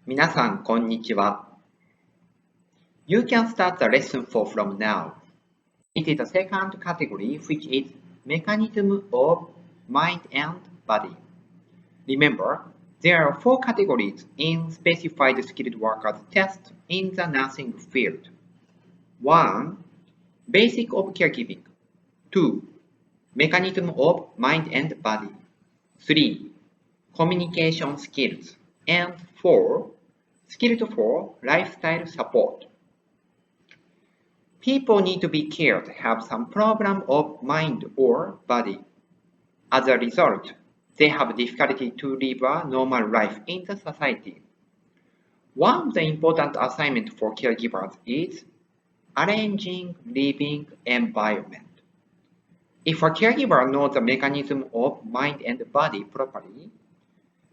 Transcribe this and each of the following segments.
皆さん、こんにちは。You can start the lesson 4 from now. It is the second category, which is mechanism of mind and body. Remember, there are 4 categories in specified skilled workers test in the nursing field. 1. Basic of caregiving. 2. Mechanism of mind and body. 3. Communication skills. And 4. Skilled for lifestyle support. People need to be cared, have some problem of mind or body. As a result, they have difficulty to live a normal life in the society. One of the important assignments for caregivers is arranging living environment. If a caregiver knows the mechanism of mind and body properly,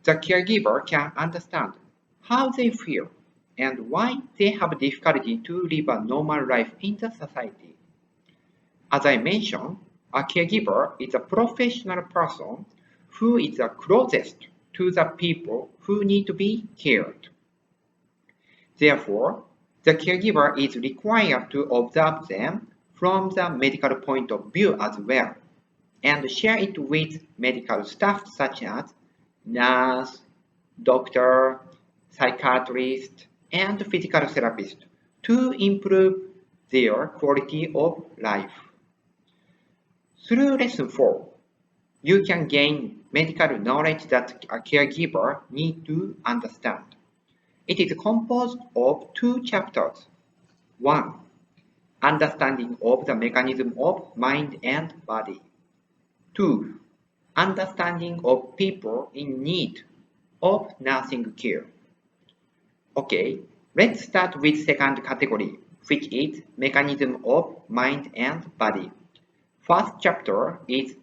the caregiver can understand how they feel and why they have difficulty to live a normal life in the society. As I mentioned, a caregiver is a professional person who is the closest to the people who need to be cared. Therefore, the caregiver is required to observe them from the medical point of view as well, and share it with medical staff such as nurse, doctor, psychiatrist, and physical therapist to improve their quality of life. Through lesson 4, you can gain medical knowledge that a caregiver needs to understand. It is composed of 2 chapters. 1. Understanding of the mechanism of mind and body. 2. Understanding of people in need of nursing care. Okay, let's start with second category, which is mechanism of mind and body. First chapter is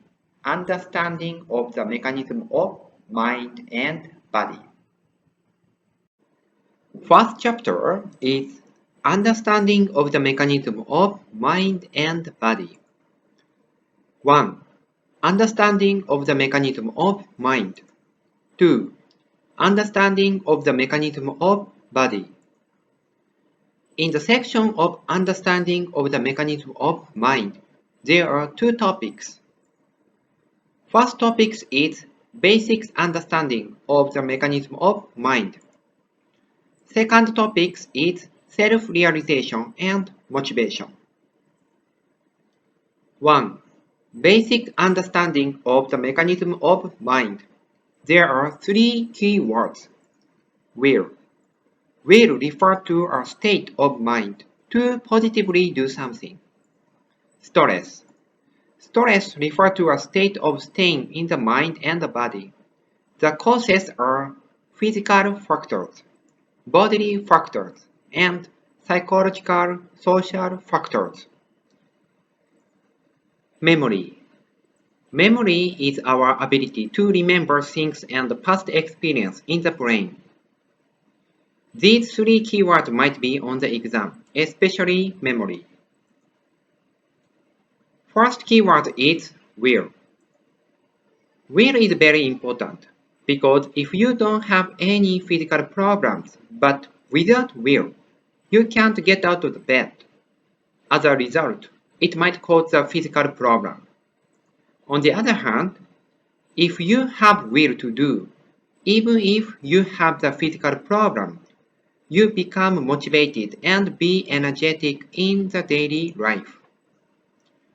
understanding of the mechanism of mind and body. First chapter is understanding of the mechanism of mind and body. 1. Understanding of the mechanism of mind. 2. Understanding of the mechanism of body. In the section of understanding of the mechanism of mind, there are 2 topics. First topic is basic understanding of the mechanism of mind. Second topic is self-realization and motivation. 1. Basic understanding of the mechanism of mind. There are 3 key words. Will. Will refer to a state of mind to positively do something. Stress. Stress refers to a state of staying in the mind and the body. The causes are physical factors, bodily factors, and psychological, social factors. Memory. Memory is our ability to remember things and past experience in the brain. These 3 keywords might be on the exam, especially memory. First keyword is will. Will is very important because if you don't have any physical problems but without will, you can't get out of the bed. As a result, it might cause a physical problem. On the other hand, if you have will to do, even if you have the physical problem, you become motivated and be energetic in the daily life.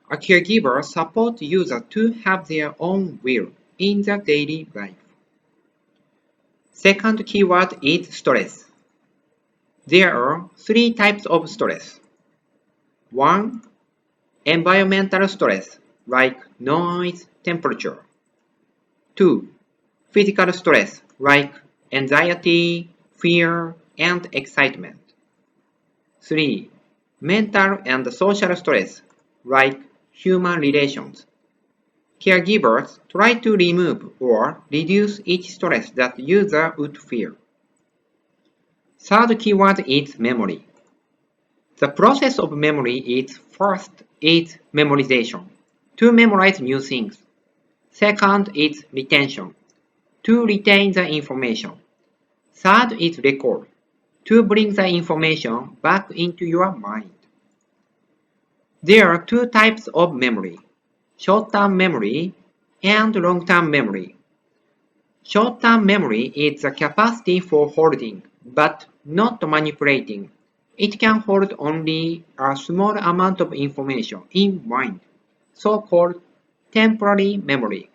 A caregiver supports users to have their own will in the daily life. Second keyword is stress. There are 3 types of stress. 1. Environmental stress, like noise, temperature. 2. Physical stress, like anxiety, fear, and excitement. 3. Mental and social stress, like human relations. Caregivers try to remove or reduce each stress that user would feel. Third keyword is memory. The process of memory is first is memorization, to memorize new things. Second is retention, to retain the information. Third is recall, to bring the information back into your mind. There are two types of memory, short-term memory and long-term memory. Short-term memory is the capacity for holding, but not manipulating. It can hold only a small amount of information in mind, so-called temporary memory.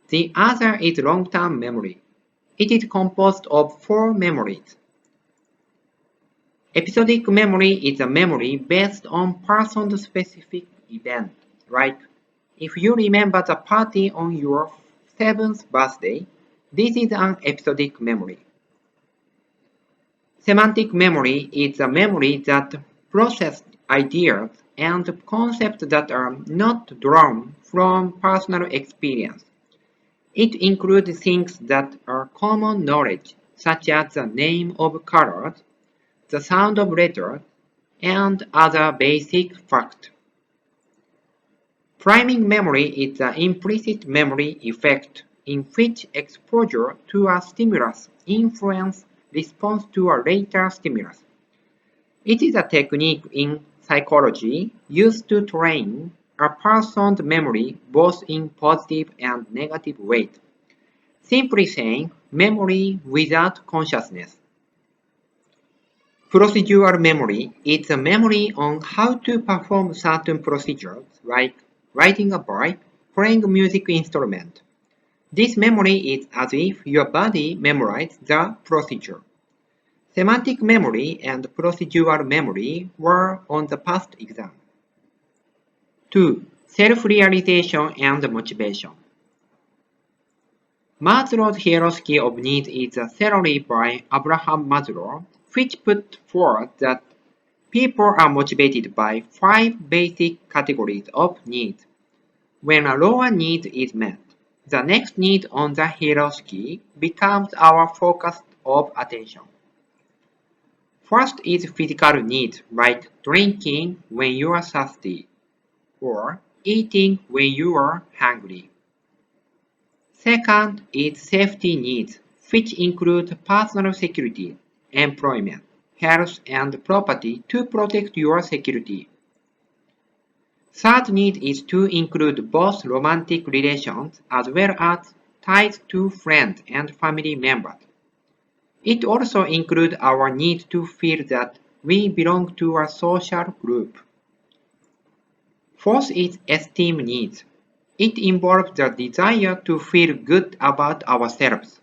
The other is long-term memory. It is composed of four memories. Episodic memory is a memory based on person-specific event. Like, if you remember the party on your 7th birthday, this is an episodic memory. Semantic memory is a memory that processes ideas and concepts that are not drawn from personal experience. It includes things that are common knowledge, such as the name of colors, the sound of letters, and other basic facts. Priming memory is the implicit memory effect in which exposure to a stimulus influences response to a later stimulus. It is a technique in psychology used to train a person's memory both in positive and negative ways. Simply saying, memory without consciousness. Procedural memory is a memory on how to perform certain procedures, like riding a bike, playing a music instrument. This memory is as if your body memorized the procedure. Semantic memory and procedural memory were on the past exam. 2. Self-realization and motivation. Maslow's hierarchy of needs is a theory by Abraham Maslow, which put forth that people are motivated by 5 basic categories of needs. When a lower need is met, the next need on the hierarchy becomes our focus of attention. First is physical needs, like drinking when you are thirsty, or eating when you are hungry. Second is safety needs, which include personal security, employment, health, and property to protect your security. Third need is to include both romantic relations as well as ties to friends and family members. It also includes our need to feel that we belong to a social group. Fourth is esteem needs. It involves the desire to feel good about ourselves.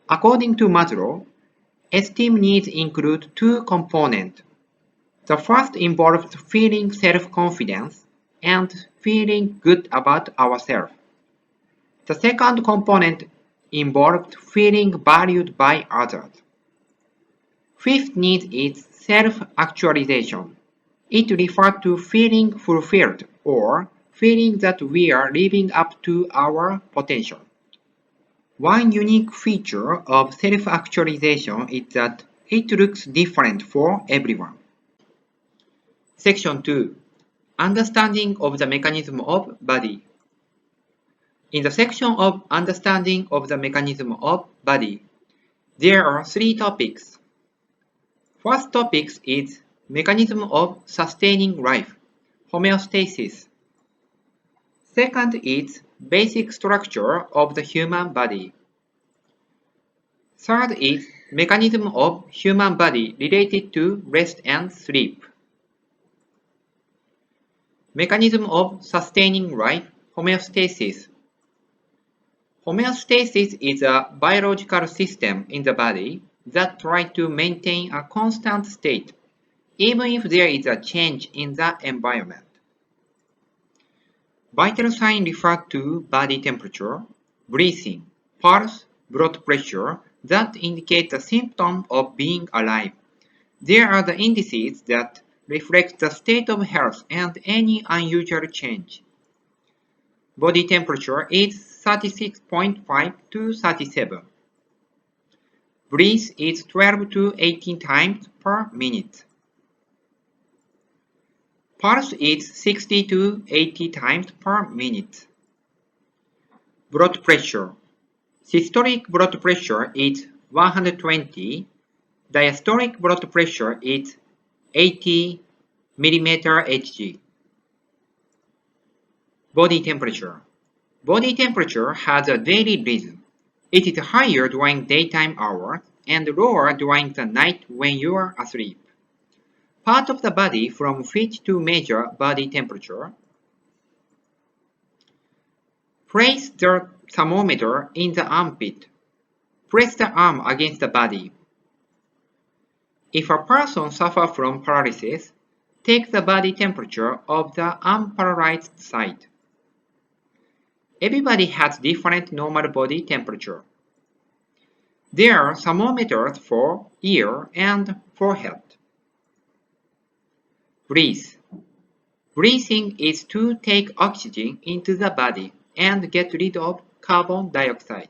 According to Maslow, esteem needs include two components. The first involves feeling self-confidence and feeling good about ourselves. The second component involves feeling valued by others. Fifth need is self-actualization. It refers to feeling fulfilled or feeling that we are living up to our potential. One unique feature of self-actualization is that it looks different for everyone. Section 2. Understanding of the mechanism of body. In the section of Understanding of the mechanism of body, there are 3 topics. First topic is Mechanism of sustaining life, homeostasis. Second is Basic structure of the human body. Third is Mechanism of human body related to rest and sleep. Mechanism of sustaining life, homeostasis. Homeostasis is a biological system in the body that tries to maintain a constant state, even if there is a change in the environment. Vital signs refer to body temperature, breathing, pulse, blood pressure that indicate a symptom of being alive. There are the indices that reflect the state of health and any unusual change. Body temperature is 36.5 to 37. Breath is 12 to 18 times per minute. Pulse is 60 to 80 times per minute. Blood pressure. Systolic blood pressure is 120, diastolic blood pressure is 80 mm Hg. Body temperature. Body temperature has a daily rhythm. It is higher during daytime hours and lower during the night when you are asleep. Part of the body from which to measure body temperature. Place the thermometer in the armpit. Press the arm against the body. If a person suffers from paralysis, take the body temperature of the unparalyzed side. Everybody has different normal body temperature. There are thermometers for ear and forehead. Breathe. Breathing is to take oxygen into the body and get rid of carbon dioxide.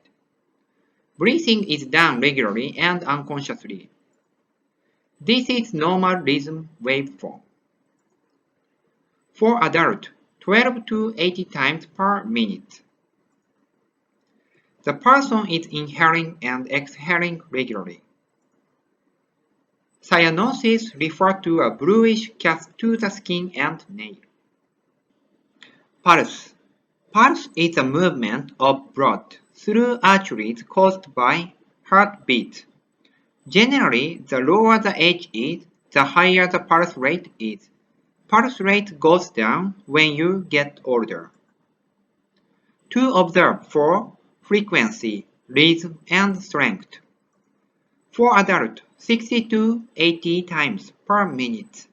Breathing is done regularly and unconsciously. This is normal rhythm waveform. For adult, 12 to 80 times per minute. The person is inhaling and exhaling regularly. Cyanosis refers to a bluish cast to the skin and nail. Pulse. Pulse is a movement of blood through arteries caused by heartbeat. Generally, the lower the age is, the higher the pulse rate is. Pulse rate goes down when you get older. To observe for frequency, rhythm, and strength. For adult, 60 to 80 times per minute.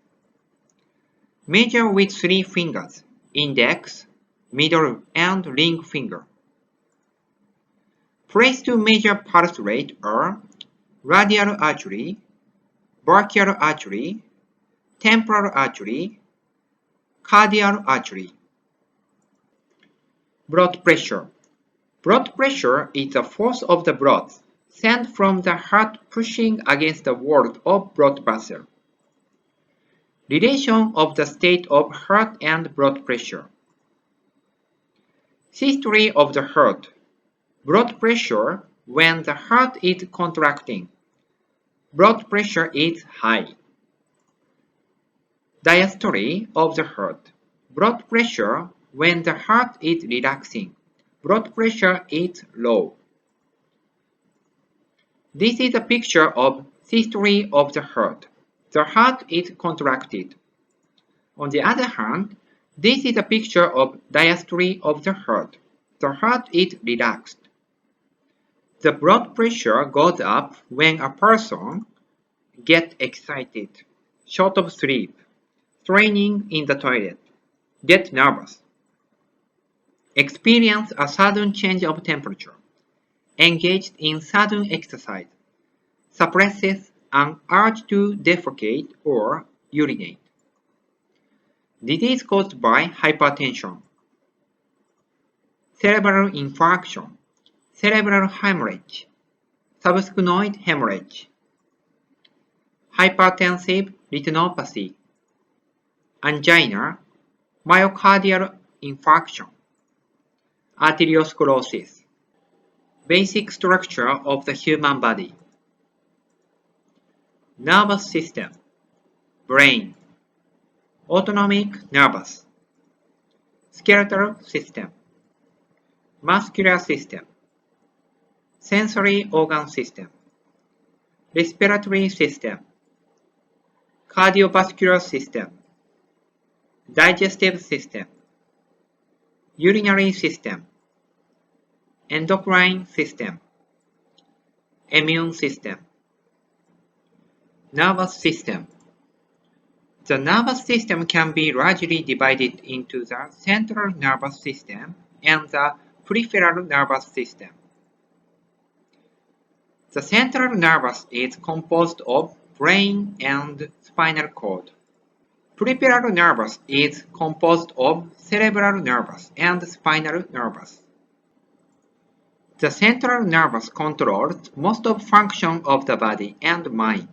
Measure with 3 fingers, index, middle, and ring finger. Place to measure pulse rate are radial artery, brachial artery, temporal artery, cardiac artery. Blood pressure. Blood pressure is the force of the blood sent from the heart pushing against the wall of blood vessel. Relation of the state of heart and blood pressure. History of the heart. Blood pressure when the heart is contracting. Blood pressure is high. Diastole of the heart. Blood pressure when the heart is relaxing. Blood pressure is low. This is a picture of history of the heart. The heart is contracted. On the other hand, this is a picture of diastole of the heart. The heart is relaxed. The blood pressure goes up when a person gets excited, short of sleep, training in the toilet, get nervous, experience a sudden change of temperature, engaged in sudden exercise, suppresses an urge to defecate or urinate. Disease caused by hypertension, cerebral infarction, cerebral hemorrhage, subsphenoid hemorrhage, hypertensive retinopathy, angina, myocardial infarction, arteriosclerosis. Basic structure of the human body. Nervous system, brain, autonomic nervous, skeletal system, muscular system, sensory organ system, respiratory system, cardiovascular system, digestive system, urinary system, endocrine system, immune system. Nervous system. The nervous system can be largely divided into the central nervous system and the peripheral nervous system. The central nervous is composed of brain and spinal cord. Peripheral nervous is composed of cerebral nervous and spinal nervous. The central nervous controls most of function of the body and mind.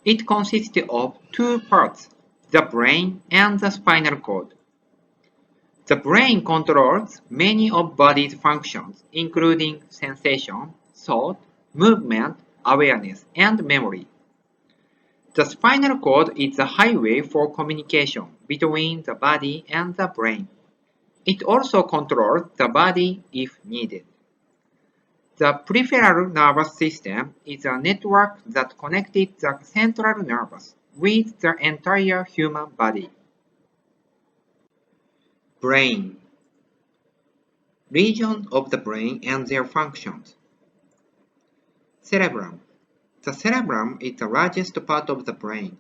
It consists of 2 parts, the brain and the spinal cord. The brain controls many of body's functions, including sensation, thought, movement, awareness, and memory. The spinal cord is the highway for communication between the body and the brain. It also controls the body if needed. The peripheral nervous system is a network that connected the central nervous with the entire human body. Brain. Regions of the brain and their functions. Cerebrum. The cerebrum is the largest part of the brain.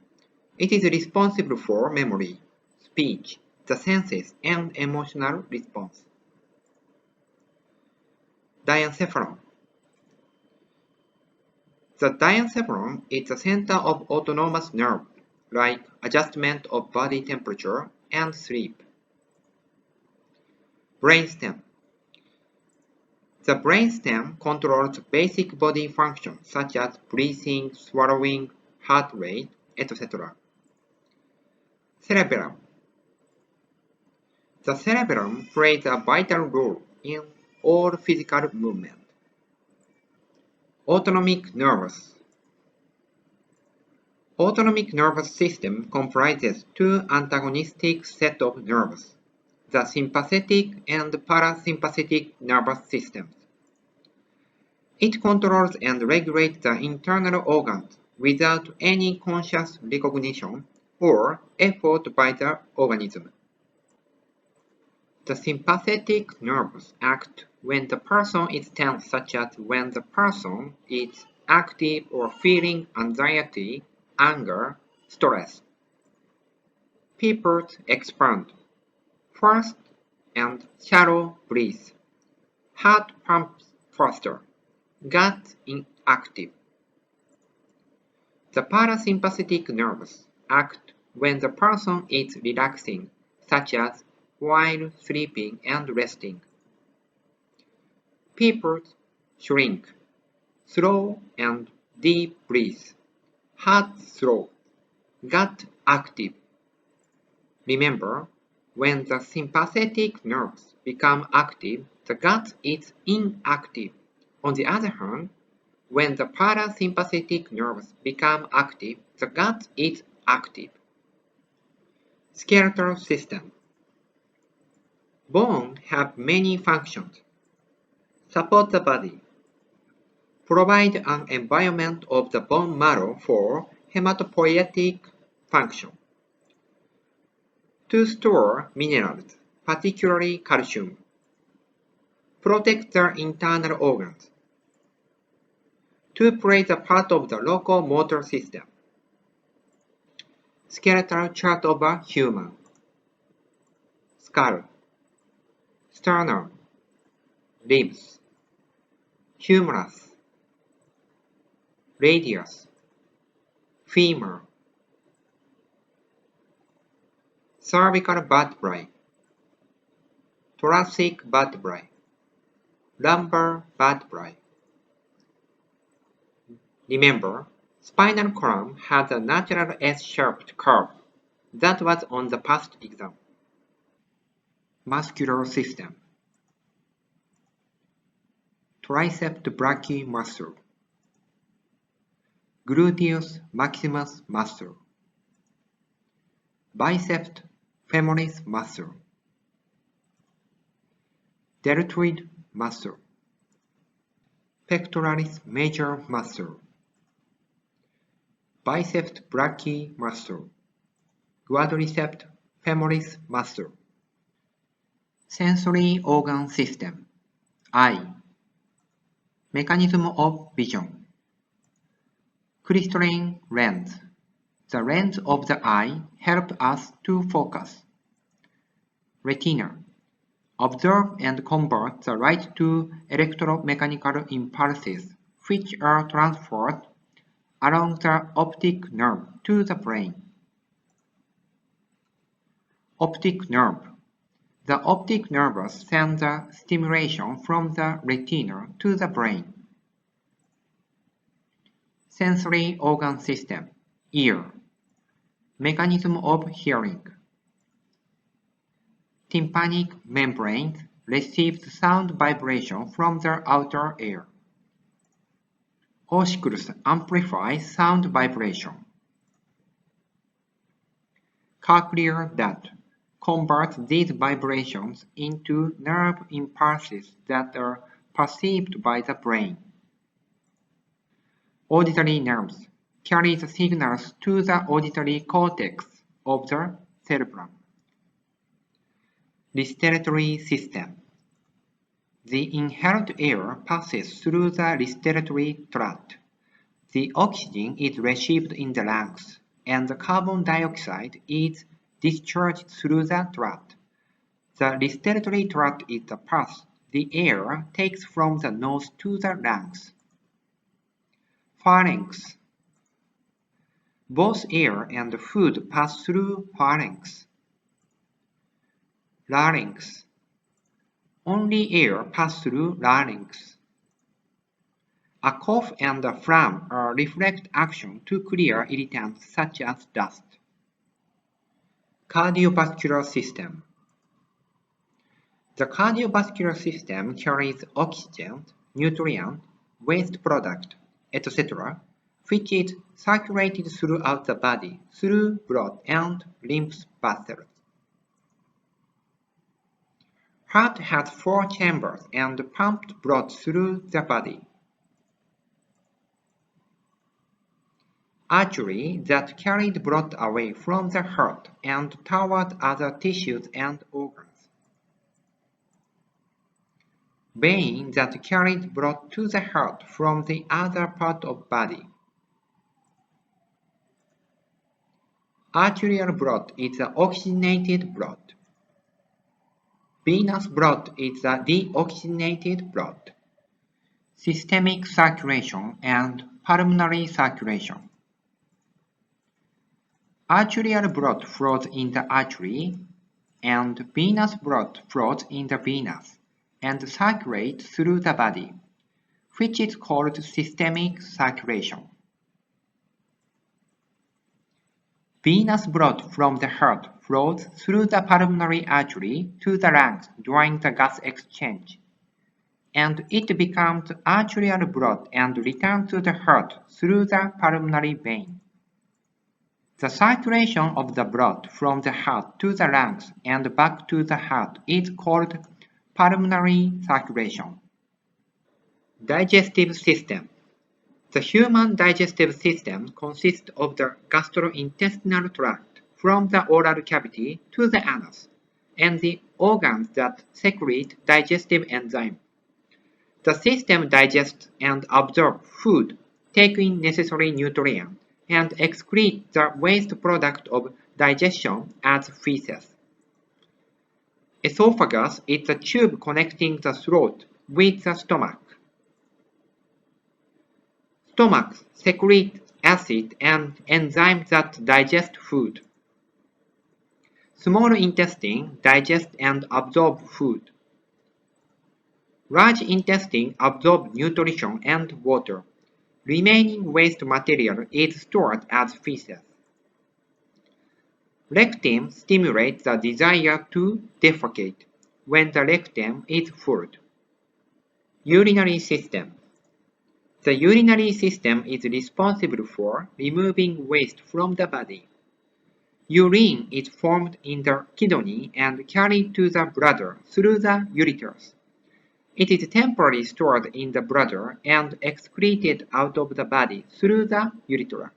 It is responsible for memory, speech, the senses, and emotional response. Diencephalon. The diencephalon is the center of autonomous nerve, like adjustment of body temperature and sleep. Brainstem. The brainstem controls basic body functions such as breathing, swallowing, heart rate, etc. Cerebellum. The cerebellum plays a vital role in all physical movement. Autonomic nervous. Autonomic nervous system comprises two antagonistic sets of nerves, the sympathetic and parasympathetic nervous systems. It controls and regulates the internal organs without any conscious recognition or effort by the organism. The sympathetic nerves act when the person is tense, such as when the person is active or feeling anxiety, anger, stress. Pupils expand. First and shallow breath. Heart pumps faster. Gut inactive. The parasympathetic nerves act when the person is relaxing, such as while sleeping and resting. Pupils shrink. Slow and deep breath. Heart slow. Gut active. Remember, when the sympathetic nerves become active, the gut is inactive. On the other hand, when the parasympathetic nerves become active, the gut is active. Skeletal system. Bones have many functions. Support the body. Provide an environment of the bone marrow for hematopoietic function. To store minerals, particularly calcium. Protect the internal organs. To play the part of the locomotor system. Skeletal chart of a human. Skull. Sternum. Ribs. Humerus. Radius. Femur. Cervical vertebrae. Thoracic vertebrae. Lumbar vertebrae. Remember, spinal column has a natural S-shaped curve. That was on the past exam. Muscular system. Tricep brachii muscle. Gluteus maximus muscle. Biceps femoris muscle. Deltoid muscle. Pectoralis major muscle. Biceps brachii muscle. Quadriceps femoris muscle. Sensory organ system. Eye. Mechanism of vision. Crystalline lens. The lens of the eye helps us to focus. Retina. Observe and convert the light to electromechanical impulses, which are transferred along the optic nerve to the brain. Optic nerve. The optic nerve sends the stimulation from the retina to the brain. Sensory organ system. Ear. Mechanism of hearing. Tympanic membrane receives sound vibration from the outer ear. Ossicles amplify sound vibration. Cochlear that converts these vibrations into nerve impulses that are perceived by the brain. Auditory nerves carry the signals to the auditory cortex of the cerebrum. Respiratory system. The inhaled air passes through the respiratory tract. The oxygen is received in the lungs, and the carbon dioxide is discharged through the tract. The respiratory tract is the path the air takes from the nose to the lungs. Pharynx. Both air and food pass through pharynx. Larynx. Only air passes through larynx. A cough and a phlegm are reflex action to clear irritants such as dust. Cardiovascular system. The cardiovascular system carries oxygen, nutrient, waste product, etc., which is circulated throughout the body through blood and lymph vessels. Heart has 4 chambers and pumped blood through the body. Artery that carried blood away from the heart and toward other tissues and organs. Vein that carried blood to the heart from the other part of body. Arterial blood is the oxygenated blood. Venous blood is the deoxygenated blood. Systemic circulation and pulmonary circulation. Arterial blood flows in the artery, and venous blood flows in the venous, and circulates through the body, which is called systemic circulation. Venous blood from the heart flows through the pulmonary artery to the lungs during the gas exchange, and it becomes arterial blood and returns to the heart through the pulmonary vein. The circulation of the blood from the heart to the lungs and back to the heart is called pulmonary circulation. Digestive system. The human digestive system consists of the gastrointestinal tract from the oral cavity to the anus, and the organs that secrete digestive enzymes. The system digests and absorbs food, takes in necessary nutrients, and excretes the waste product of digestion as feces. Esophagus is the tube connecting the throat with the stomach. Stomach secretes acid and enzymes that digest food. Small intestine digests and absorbs food. Large intestine absorbs nutrition and water. Remaining waste material is stored as feces. Rectum stimulates the desire to defecate when the rectum is full. Urinary system. The urinary system is responsible for removing waste from the body. Urine is formed in the kidney and carried to the bladder through the ureters. It is temporarily stored in the bladder and excreted out of the body through the urethra.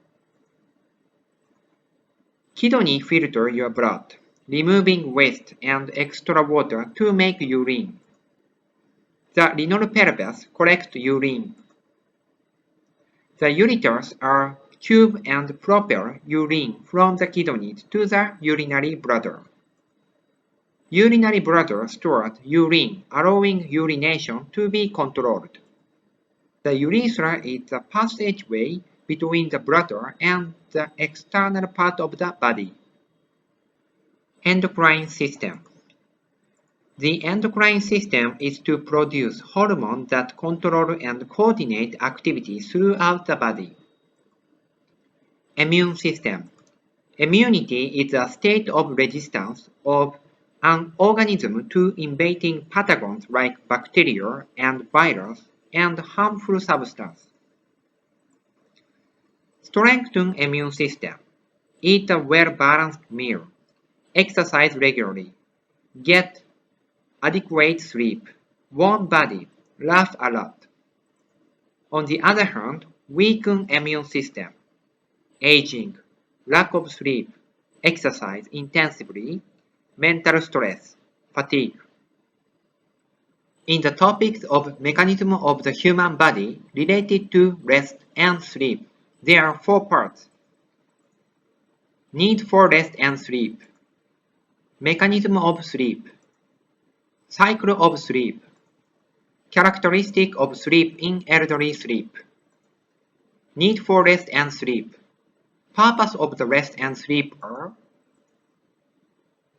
Kidney filter your blood, removing waste and extra water to make urine. The renal pelvis collects urine. The ureters are tube and propel urine from the kidneys to the urinary bladder. Urinary bladder stores urine, allowing urination to be controlled. The urethra is the passageway between the bladder and the external part of the body. Endocrine system. The endocrine system is to produce hormones that control and coordinate activity throughout the body. Immune system. Immunity is a state of resistance of an organism to invading pathogens like bacteria and virus and harmful substances. Strengthen immune system. Eat a well-balanced meal. Exercise regularly. Get adequate sleep. Warm body. Laugh a lot. On the other hand, weaken immune system. Aging. Lack of sleep. Exercise intensively. Mental stress. Fatigue. In the topics of mechanism of the human body related to rest and sleep, there are 4 parts. Need for rest and sleep. Mechanism of sleep. Cycle of sleep. Characteristic of sleep in elderly sleep. Need for rest and sleep. Purpose of the rest and sleep are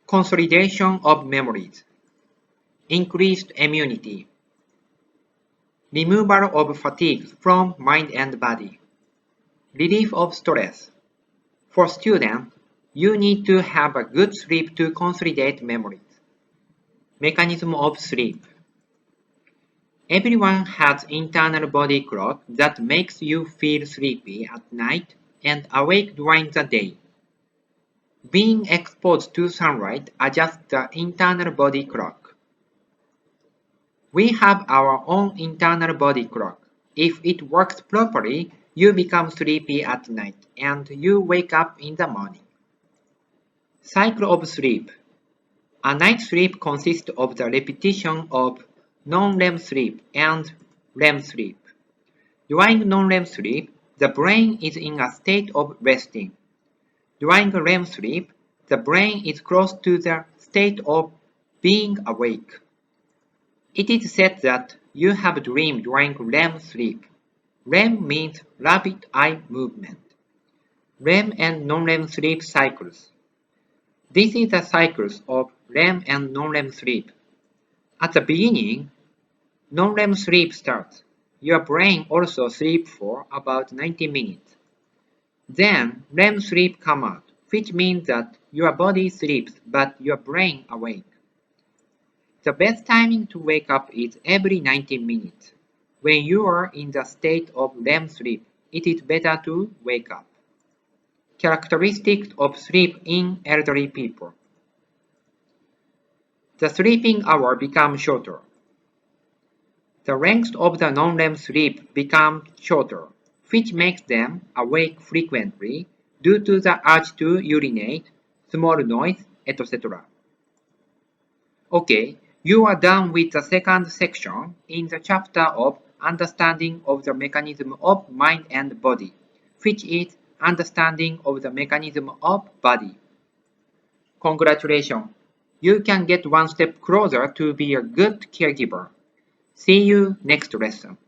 consolidation of memories, increased immunity, removal of fatigue from mind and body, relief of stress. For students, you need to have a good sleep to consolidate memories. Mechanism of sleep. Everyone has internal body clock that makes you feel sleepy at night and awake during the day. Being exposed to sunlight adjusts the internal body clock. We have our own internal body clock. If it works properly, you become sleepy at night and you wake up in the morning. Cycle of sleep. A night's sleep consists of the repetition of non-REM sleep and REM sleep. During non-REM sleep, the brain is in a state of resting. During REM sleep, the brain is close to the state of being awake. It is said that you have dreamed during REM sleep. REM means rapid eye movement. REM and non-REM sleep cycles. This is the cycles of REM and non-REM sleep. At the beginning, non-REM sleep starts. Your brain also sleeps for about 90 minutes. Then REM sleep comes out, which means that your body sleeps but your brain awake. The best timing to wake up is every 90 minutes. When you are in the state of REM sleep, it is better to wake up. Characteristics of sleep in elderly people. The sleeping hour becomes shorter. The length of the non-REM sleep becomes shorter, which makes them awake frequently due to the urge to urinate, small noise, etc. Okay, you are done with the second section in the chapter of Understanding of the Mechanism of Mind and Body, which is Understanding of the Mechanism of Body. Congratulations! You can get one step closer to be a good caregiver. See you next lesson.